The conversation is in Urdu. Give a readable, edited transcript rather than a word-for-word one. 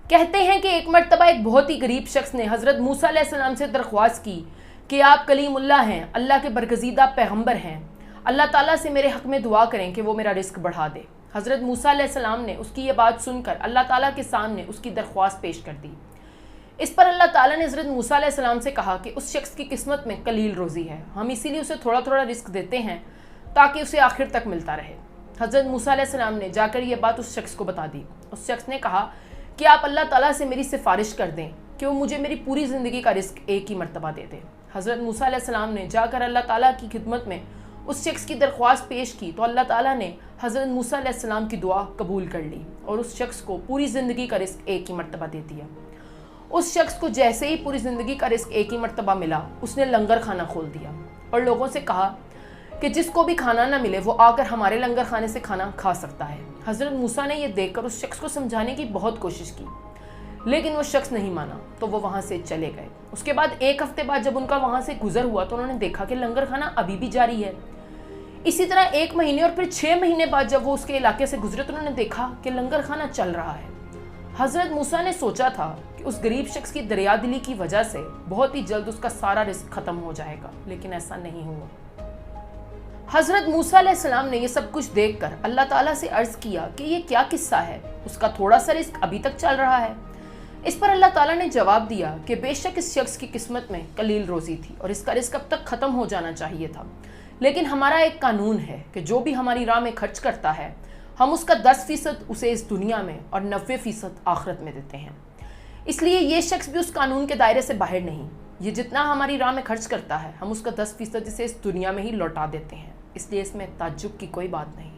کہتے ہیں کہ ایک مرتبہ ایک بہت ہی غریب شخص نے حضرت موسیٰ علیہ السلام سے درخواست کی کہ آپ کلیم اللہ ہیں، اللہ کے برگزیدہ پیغمبر ہیں، اللہ تعالیٰ سے میرے حق میں دعا کریں کہ وہ میرا رزق بڑھا دے۔ حضرت موسیٰ علیہ السلام نے اس کی یہ بات سن کر اللہ تعالیٰ کے سامنے اس کی درخواست پیش کر دی۔ اس پر اللہ تعالیٰ نے حضرت موسیٰ علیہ السلام سے کہا کہ اس شخص کی قسمت میں قلیل روزی ہے، ہم اسی لیے اسے تھوڑا تھوڑا رزق دیتے ہیں تاکہ اسے آخر تک ملتا رہے۔ حضرت موسیٰ علیہ السلام نے جا کر یہ بات اس شخص کو بتا دی۔ اس شخص نے کہا کہ آپ اللہ تعالیٰ سے میری سفارش کر دیں کہ وہ مجھے میری پوری زندگی کا رزق ایک ہی مرتبہ دے دے۔ حضرت موسیٰ علیہ السلام نے جا کر اللہ تعالیٰ کی خدمت میں اس شخص کی درخواست پیش کی تو اللہ تعالیٰ نے حضرت موسیٰ علیہ السلام کی دعا قبول کر لی اور اس شخص کو پوری زندگی کا رزق ایک ہی مرتبہ دے دیا۔ اس شخص کو جیسے ہی پوری زندگی کا رزق ایک ہی مرتبہ ملا، اس نے لنگر خانہ کھول دیا اور لوگوں سے کہا کہ جس کو بھی کھانا نہ ملے وہ آ کر ہمارے لنگر خانے سے کھانا کھا سکتا ہے۔ حضرت موسیٰ نے یہ دیکھ کر اس شخص کو سمجھانے کی بہت کوشش کی، لیکن وہ شخص نہیں مانا تو وہ وہاں سے چلے گئے۔ اس کے بعد ایک ہفتے بعد جب ان کا وہاں سے گزر ہوا تو انہوں نے دیکھا کہ لنگر خانہ ابھی بھی جاری ہے۔ اسی طرح 1 مہینے اور پھر 6 مہینے بعد جب وہ اس کے علاقے سے گزرے تو انہوں نے دیکھا کہ لنگر خانہ چل رہا ہے۔ حضرت موسیٰ نے سوچا تھا کہ اس غریب شخص کی دریا دلی کی وجہ سے بہت ہی جلد اس کا سارا رزق ختم ہو جائے گا، لیکن ایسا نہیں ہوا۔ حضرت موسیٰ علیہ السلام نے یہ سب کچھ دیکھ کر اللہ تعالیٰ سے عرض کیا کہ یہ کیا قصہ ہے، اس کا تھوڑا سا رزق ابھی تک چل رہا ہے۔ اس پر اللہ تعالیٰ نے جواب دیا کہ بے شک اس شخص کی قسمت میں قلیل روزی تھی اور اس کا رزق اب تک ختم ہو جانا چاہیے تھا، لیکن ہمارا ایک قانون ہے کہ جو بھی ہماری راہ میں خرچ کرتا ہے ہم اس کا 10% اسے اس دنیا میں اور 90% آخرت میں دیتے ہیں۔ اس لیے یہ شخص بھی اس قانون کے دائرے سے باہر نہیں، یہ جتنا ہماری راہ میں خرچ کرتا ہے ہم اس کا 10% اسے اس دنیا میں ہی لوٹا دیتے ہیں، اس لیے اس میں تعجب کی کوئی بات نہیں۔